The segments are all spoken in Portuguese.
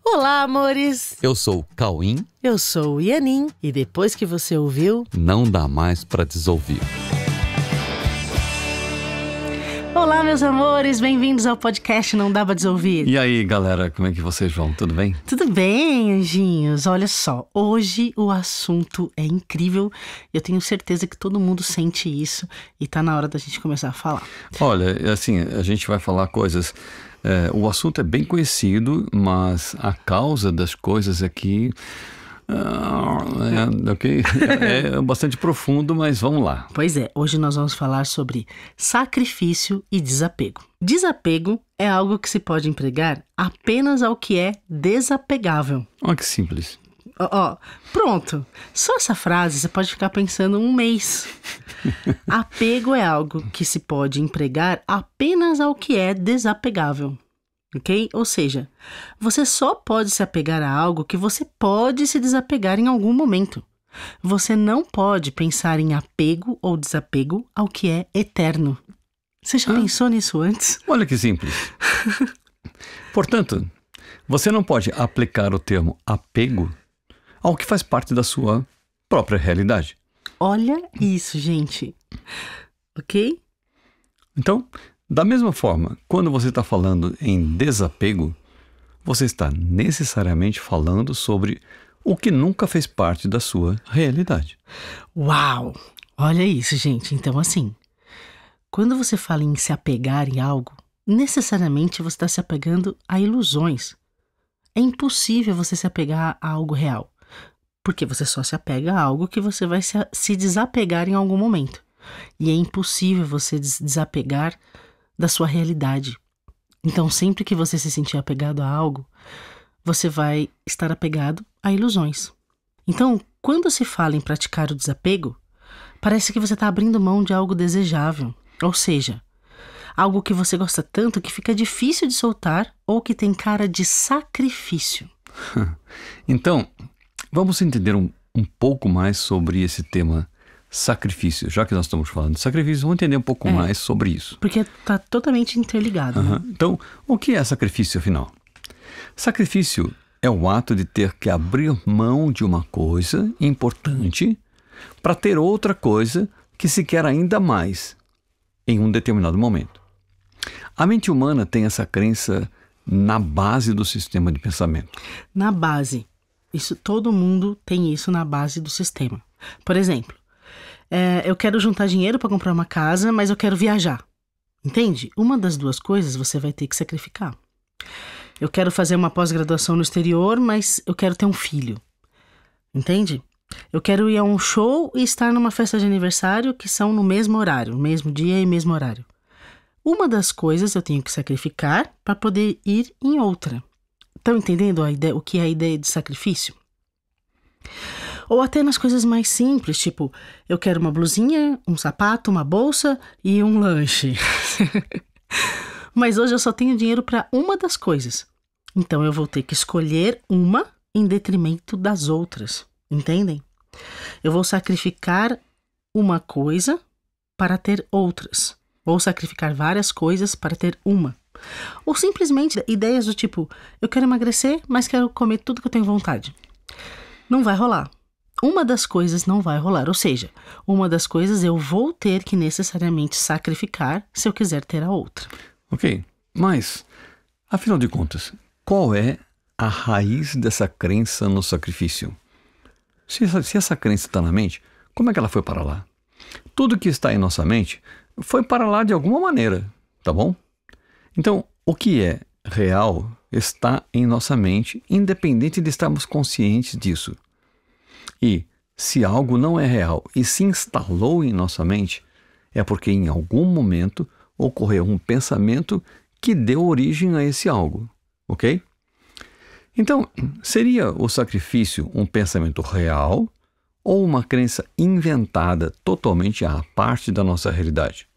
Olá, amores! Eu sou o Cauim. Eu sou o Ianin. E depois que você ouviu, não dá mais pra desouvir. Olá, meus amores! Bem-vindos ao podcast Não Dá Pra Desouvir. E aí, galera, como é que vocês vão? Tudo bem? Tudo bem, anjinhos? Olha só, hoje o assunto é incrível. Eu tenho certeza que todo mundo sente isso e tá na hora da gente começar a falar. Olha, assim, a gente vai falar coisas... o assunto é bem conhecido, mas a causa das coisas aqui... é bastante profundo, mas vamos lá. Pois é, hoje nós vamos falar sobre sacrifício e desapego. Desapego é algo que se pode empregar apenas ao que é desapegável. Olha que simples. Pronto. Só essa frase você pode ficar pensando um mês. Apego é algo que se pode empregar apenas ao que é desapegável. Ok? Ou seja, você só pode se apegar a algo que você pode se desapegar em algum momento. Você não pode pensar em apego ou desapego ao que é eterno. Você já pensou nisso antes? Olha que simples. Portanto, você não pode aplicar o termo apego ao que faz parte da sua própria realidade. Olha isso, gente. Ok? Então, da mesma forma, quando você está falando em desapego, você está necessariamente falando sobre o que nunca fez parte da sua realidade. Uau! Olha isso, gente. Então, assim, quando você fala em se apegar em algo, necessariamente você está se apegando a ilusões. É impossível você se apegar a algo real, porque você só se apega a algo que você vai se desapegar em algum momento. E é impossível você desapegar da sua realidade. Então, sempre que você se sentir apegado a algo, você vai estar apegado a ilusões. Então, quando se fala em praticar o desapego, parece que você está abrindo mão de algo desejável, ou seja, algo que você gosta tanto que fica difícil de soltar ou que tem cara de sacrifício. Então, vamos entender um pouco mais sobre esse tema sacrifício. Já que nós estamos falando de sacrifício, vamos entender um pouco mais sobre isso. Porque está totalmente interligado. Né? Então, o que é sacrifício, afinal? Sacrifício é o ato de ter que abrir mão de uma coisa importante para ter outra coisa que se quer ainda mais em um determinado momento. A mente humana tem essa crença na base do sistema de pensamento. Na base. Todo mundo tem isso na base do sistema. Por exemplo, eu quero juntar dinheiro para comprar uma casa, mas eu quero viajar. Entende? Uma das duas coisas você vai ter que sacrificar. Eu quero fazer uma pós-graduação no exterior, mas eu quero ter um filho. Entende? Eu quero ir a um show e estar numa festa de aniversário que são no mesmo horário, mesmo dia e mesmo horário. Uma das coisas eu tenho que sacrificar para poder ir em outra. Estão entendendo o que é a ideia de sacrifício? Ou até nas coisas mais simples, tipo, eu quero uma blusinha, um sapato, uma bolsa e um lanche. Mas hoje eu só tenho dinheiro para uma das coisas. Então eu vou ter que escolher uma em detrimento das outras. Entendem? Eu vou sacrificar uma coisa para ter outras. Ou sacrificar várias coisas para ter uma. Ou simplesmente ideias do tipo, eu quero emagrecer, mas quero comer tudo que eu tenho vontade. Não vai rolar. Uma das coisas não vai rolar, ou seja, uma das coisas eu vou ter que necessariamente sacrificar se eu quiser ter a outra. Ok, mas, afinal de contas, qual é a raiz dessa crença no sacrifício? Se essa crença está na mente, como é que ela foi para lá? Tudo que está em nossa mente foi para lá de alguma maneira, tá bom? Então, o que é real está em nossa mente, independente de estarmos conscientes disso. E se algo não é real e se instalou em nossa mente, é porque em algum momento ocorreu um pensamento que deu origem a esse algo, ok? Então, seria o sacrifício um pensamento real ou uma crença inventada totalmente à parte da nossa realidade?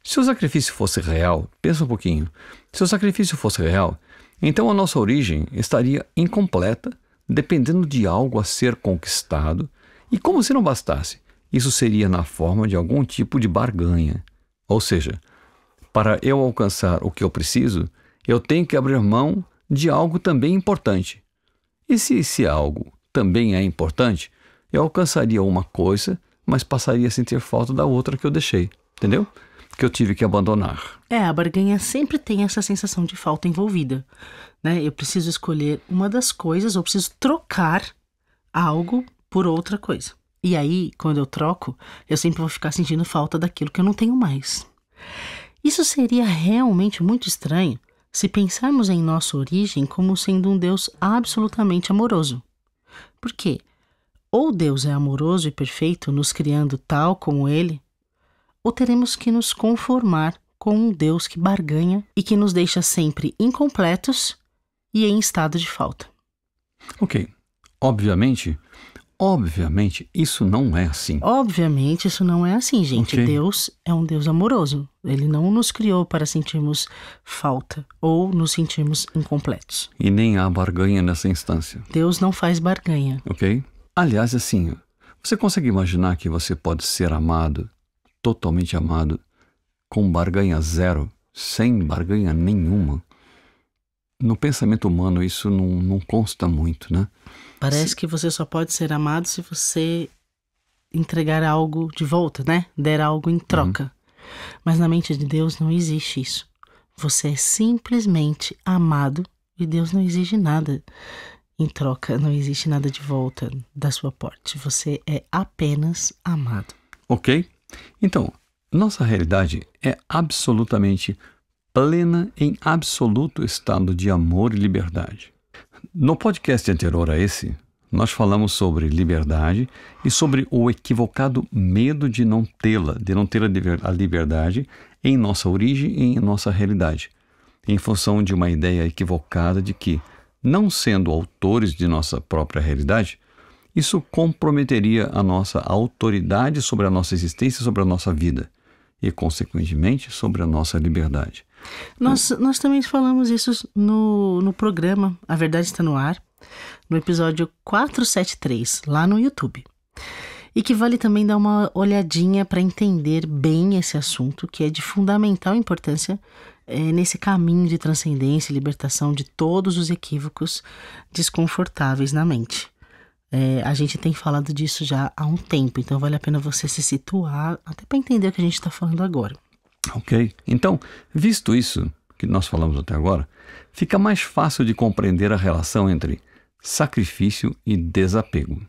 Se o sacrifício fosse real, pensa um pouquinho, se o sacrifício fosse real, então a nossa origem estaria incompleta, dependendo de algo a ser conquistado, e como se não bastasse, isso seria na forma de algum tipo de barganha. Ou seja, para eu alcançar o que eu preciso, eu tenho que abrir mão de algo também importante. E se esse algo também é importante, eu alcançaria uma coisa, mas passaria a sentir falta da outra que eu deixei, entendeu? Que eu tive que abandonar. A barganha sempre tem essa sensação de falta envolvida, né? Eu preciso escolher uma das coisas ou preciso trocar algo por outra coisa. E aí, quando eu troco, eu sempre vou ficar sentindo falta daquilo que eu não tenho mais. Isso seria realmente muito estranho se pensarmos em nossa origem como sendo um Deus absolutamente amoroso. Por quê? Ou Deus é amoroso e perfeito, nos criando tal como Ele, ou teremos que nos conformar com um Deus que barganha e que nos deixa sempre incompletos e em estado de falta. Ok. Obviamente, isso não é assim. Obviamente, isso não é assim, gente. Ok. Deus é um Deus amoroso. Ele não nos criou para sentirmos falta ou nos sentirmos incompletos. E nem há barganha nessa instância, Deus não faz barganha. ok? Aliás, assim, você consegue imaginar que você pode ser amado, totalmente amado, com barganha zero, sem barganha nenhuma? No pensamento humano isso não consta muito, né? Parece que você só pode ser amado se você entregar algo de volta, né? Der algo em troca. Mas na mente de Deus não existe isso. Você é simplesmente amado e Deus não exige nada em troca, não existe nada de volta da sua parte. Você é apenas amado. Ok? Então, nossa realidade é absolutamente plena em absoluto estado de amor e liberdade. No podcast anterior a esse, nós falamos sobre liberdade e sobre o equivocado medo de não tê-la, de não ter a liberdade em nossa origem e em nossa realidade, em função de uma ideia equivocada de que, não sendo autores de nossa própria realidade, isso comprometeria a nossa autoridade sobre a nossa existência, sobre a nossa vida e, consequentemente, sobre a nossa liberdade. Nós também falamos isso no programa A Verdade Está no Ar, no episódio 473, lá no YouTube. E que vale também dar uma olhadinha para entender bem esse assunto, que é de fundamental importância nesse caminho de transcendência e libertação de todos os equívocos desconfortáveis na mente. A gente tem falado disso já há um tempo, então vale a pena você se situar até para entender o que a gente está falando agora. Ok? Então, visto isso que nós falamos até agora, fica mais fácil de compreender a relação entre sacrifício e desapego.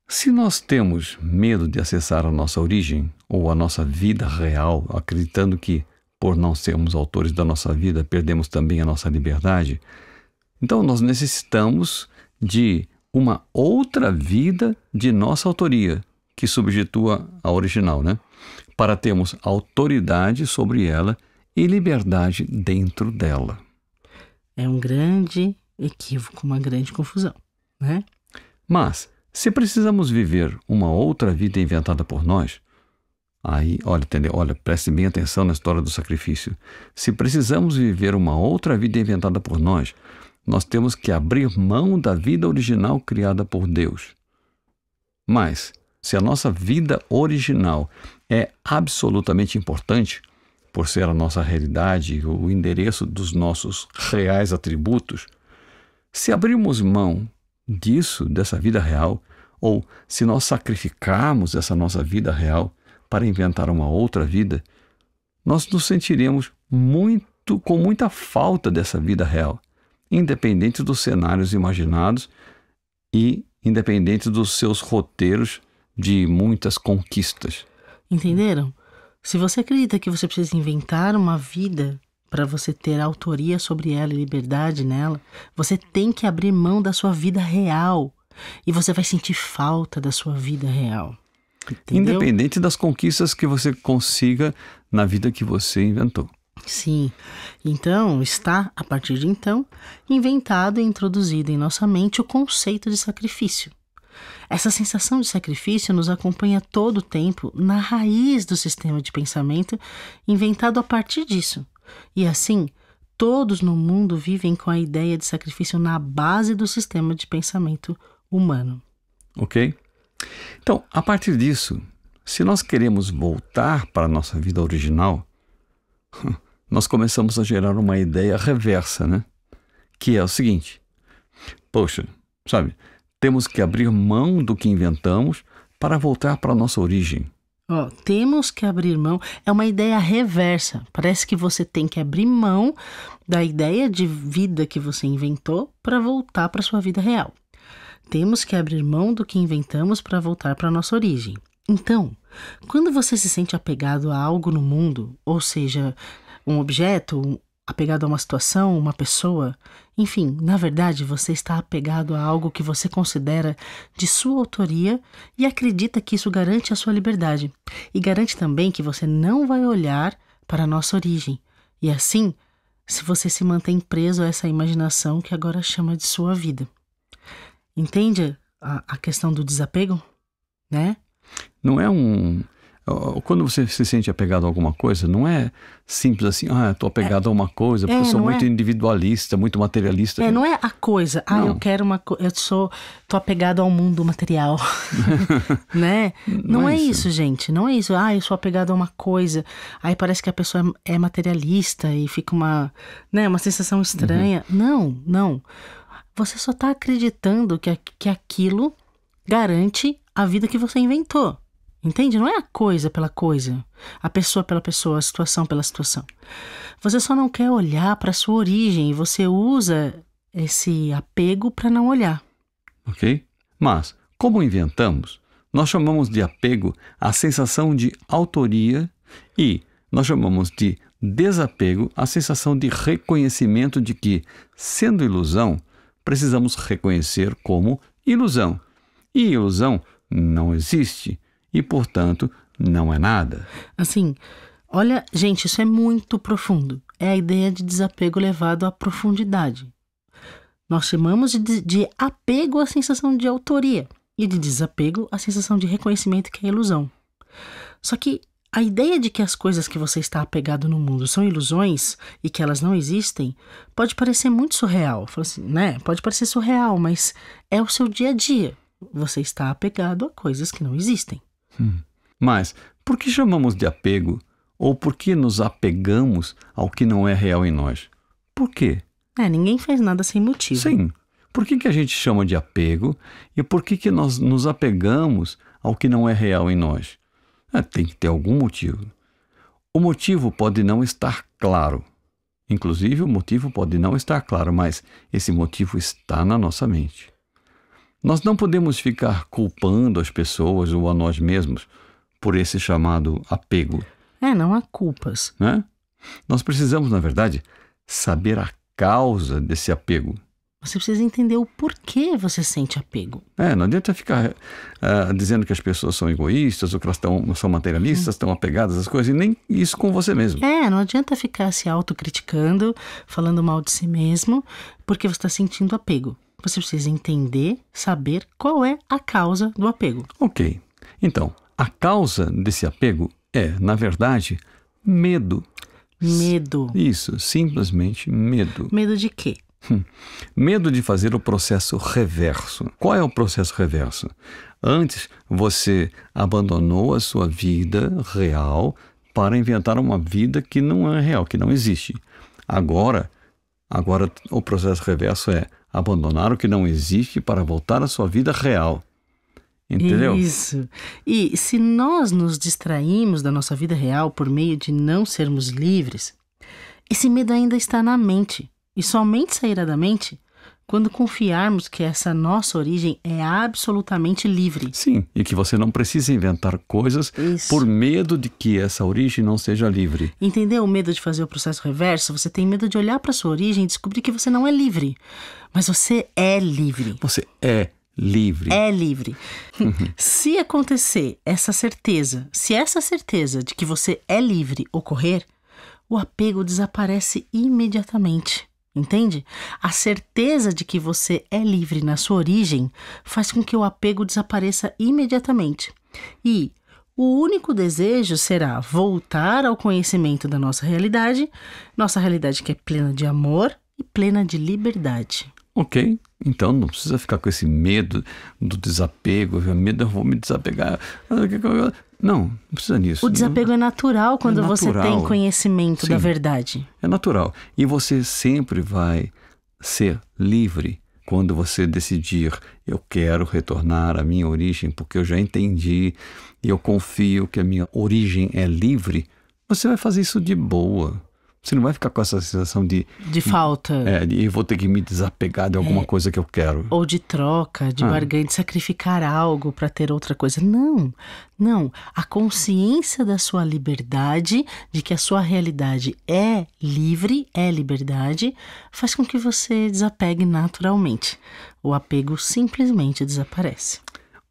Se nós temos medo de acessar a nossa origem ou a nossa vida real, acreditando que, por não sermos autores da nossa vida, perdemos também a nossa liberdade, então nós necessitamos de uma outra vida de nossa autoria, que substitua a original, né? Para termos autoridade sobre ela e liberdade dentro dela. É um grande equívoco, uma grande confusão, né? Mas, se precisamos viver uma outra vida inventada por nós, aí, olha, preste bem atenção na história do sacrifício. Se precisamos viver uma outra vida inventada por nós temos que abrir mão da vida original criada por Deus. Mas, se a nossa vida original é absolutamente importante, por ser a nossa realidade, o endereço dos nossos reais atributos, se abrirmos mão disso, dessa vida real, ou se nós sacrificarmos essa nossa vida real para inventar uma outra vida, nós nos sentiremos com muita falta dessa vida real, independente dos cenários imaginados e independente dos seus roteiros de muitas conquistas. Entenderam? Se você acredita que você precisa inventar uma vida para você ter autoria sobre ela e liberdade nela, você tem que abrir mão da sua vida real. E você vai sentir falta da sua vida real. Entendeu? Independente das conquistas que você consiga na vida que você inventou. Sim. Então, está, a partir de então, inventado e introduzido em nossa mente o conceito de sacrifício. Essa sensação de sacrifício nos acompanha todo o tempo na raiz do sistema de pensamento inventado a partir disso. E assim, todos no mundo vivem com a ideia de sacrifício na base do sistema de pensamento humano. Ok? Então, a partir disso, se nós queremos voltar para a nossa vida original, nós começamos a gerar uma ideia reversa, né? que é o seguinte: poxa, sabe, temos que abrir mão do que inventamos para voltar para a nossa origem. Ó, temos que abrir mão. É uma ideia reversa. Parece que você tem que abrir mão da ideia de vida que você inventou para voltar para sua vida real. Temos que abrir mão do que inventamos para voltar para a nossa origem. Então, quando você se sente apegado a algo no mundo, ou seja, um objeto, apegado a uma situação, uma pessoa, enfim, na verdade você está apegado a algo que você considera de sua autoria e acredita que isso garante a sua liberdade. E garante também que você não vai olhar para a nossa origem. E assim, se você se mantém preso a essa imaginação que agora chama de sua vida. Entende a questão do desapego? Né? Não é quando você se sente apegado a alguma coisa, não é simples assim, estou apegado a uma coisa, porque eu sou muito individualista, muito materialista. Não é a coisa, eu quero uma coisa, tô apegado ao mundo material, né? Não é isso, gente, não é isso. Eu sou apegado a uma coisa, aí parece que a pessoa é materialista e fica uma sensação estranha. Não. Você só está acreditando que aquilo garante a vida que você inventou. Entende? Não é a coisa pela coisa, a pessoa pela pessoa, a situação pela situação. Você só não quer olhar para a sua origem e você usa esse apego para não olhar. Ok? Mas, como inventamos, nós chamamos de apego a sensação de autoria e nós chamamos de desapego a sensação de reconhecimento de que, sendo ilusão, precisamos reconhecer como ilusão. E ilusão não existe. E, portanto, não é nada. Assim, olha, gente, isso é muito profundo. É a ideia de desapego levado à profundidade. Nós chamamos de apego à sensação de autoria e de desapego à sensação de reconhecimento que é ilusão. Só que a ideia de que as coisas que você está apegado no mundo são ilusões e que elas não existem pode parecer muito surreal. Pode parecer surreal, mas é o seu dia a dia. Você está apegado a coisas que não existem. Mas por que chamamos de apego ou por que nos apegamos ao que não é real em nós? Por quê? Ninguém faz nada sem motivo. Sim. Por que a gente chama de apego e por que nós nos apegamos ao que não é real em nós? Tem que ter algum motivo. O motivo pode não estar claro. Inclusive, o motivo pode não estar claro, mas esse motivo está na nossa mente. Nós não podemos ficar culpando as pessoas ou a nós mesmos por esse chamado apego. Não há culpas. Né? Nós precisamos, na verdade, saber a causa desse apego. Você precisa entender o porquê você sente apego. Não adianta ficar dizendo que as pessoas são egoístas ou que elas são materialistas, estão apegadas às coisas, e nem isso com você mesmo. Não adianta ficar se autocriticando, falando mal de si mesmo, porque você está sentindo apego. Você precisa entender, saber qual é a causa do apego. Ok. Então, a causa desse apego é, na verdade, medo. Medo. Isso, simplesmente medo. Medo de quê? Medo de fazer o processo reverso. Qual é o processo reverso? Antes, você abandonou a sua vida real para inventar uma vida que não é real, que não existe. Agora o processo reverso é abandonar o que não existe para voltar à sua vida real. Entendeu? Isso. E se nós nos distraímos da nossa vida real por meio de não sermos livres, esse medo ainda está na mente. E somente sairá da mente quando confiarmos que essa nossa origem é absolutamente livre. Sim, e que você não precisa inventar coisas por medo de que essa origem não seja livre. Entendeu o medo de fazer o processo reverso? Você tem medo de olhar para sua origem e descobrir que você não é livre. Mas você é livre. Você é livre. É livre. Se acontecer essa certeza de que você é livre ocorrer, o apego desaparece imediatamente. Entende? A certeza de que você é livre na sua origem faz com que o apego desapareça imediatamente. E o único desejo será voltar ao conhecimento da nossa realidade que é plena de amor e plena de liberdade. Ok, então não precisa ficar com esse medo do desapego, eu vou me desapegar. Não precisa disso. O desapego é natural quando você tem conhecimento da verdade. É natural. E você sempre vai ser livre quando você decidir, eu quero retornar à minha origem porque eu já entendi e eu confio que a minha origem é livre, você vai fazer isso de boa. Você não vai ficar com essa sensação de falta. Eu vou ter que me desapegar de alguma coisa que eu quero. Ou de troca, de barganha, de sacrificar algo para ter outra coisa. Não. A consciência da sua liberdade, de que a sua realidade é livre, é liberdade, faz com que você desapegue naturalmente. O apego simplesmente desaparece.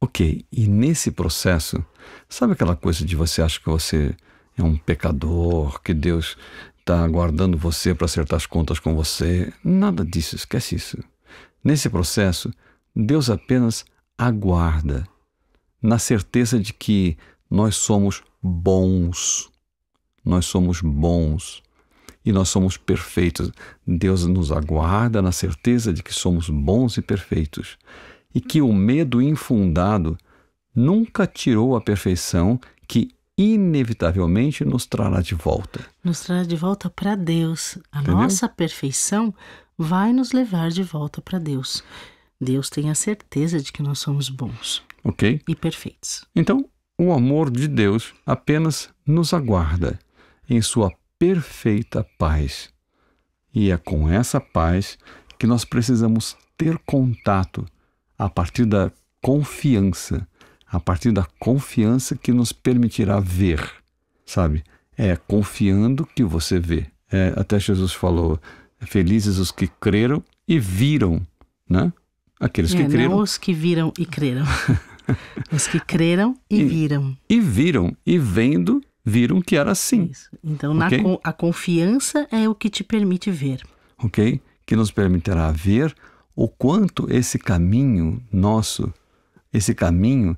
Ok, e nesse processo, sabe aquela coisa de você acha que você é um pecador, que Deus está aguardando você para acertar as contas com você? Nada disso, esquece isso. Nesse processo, Deus apenas aguarda, na certeza de que nós somos bons. Nós somos bons e nós somos perfeitos. Deus nos aguarda na certeza de que somos bons e perfeitos e que o medo infundado nunca tirou a perfeição que inevitavelmente nos trará de volta. Nos trará de volta para Deus. A Entendeu? nossa perfeição vai nos levar de volta para Deus. Deus tem a certeza de que nós somos bons Ok? e perfeitos. Então, o amor de Deus apenas nos aguarda em sua perfeita paz. E é com essa paz que nós precisamos ter contato a partir da confiança. A partir da confiança que nos permitirá ver, sabe? É confiando que você vê. Até Jesus falou, felizes os que creram e viram, né? Aqueles que creram. Não os que viram e creram. Os que creram e viram. E viram, e vendo, viram que era assim. Isso. Então, Ok? a confiança é o que te permite ver. Ok? Que nos permitirá ver o quanto esse caminho nosso, esse caminho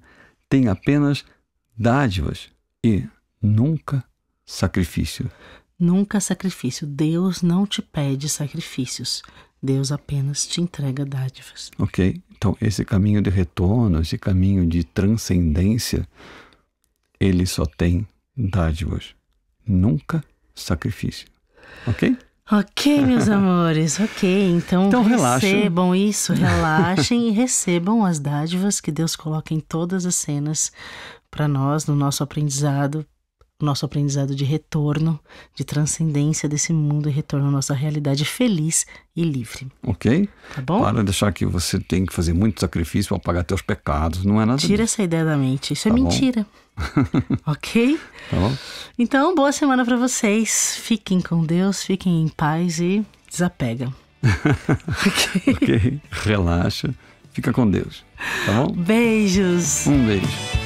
tem apenas dádivas e nunca sacrifício. Nunca sacrifício. Deus não te pede sacrifícios. Deus apenas te entrega dádivas. Ok? Então, esse caminho de retorno, esse caminho de transcendência, ele só tem dádivas. Nunca sacrifício. Ok? Ok, meus amores, ok. Então recebam isso, relaxem e recebam as dádivas que Deus coloca em todas as cenas para nós, no nosso aprendizado de retorno, de transcendência desse mundo e retorno à nossa realidade feliz e livre. Ok? Tá bom? Para de achar que você tem que fazer muito sacrifício para pagar teus pecados. Não é nada Tira disso. essa ideia da mente. Isso é Tá bom. mentira. Ok? Tá bom? Então, boa semana para vocês. Fiquem com Deus, fiquem em paz e desapegam. Ok? Relaxa. Fica com Deus. Tá bom? Beijos! Um beijo.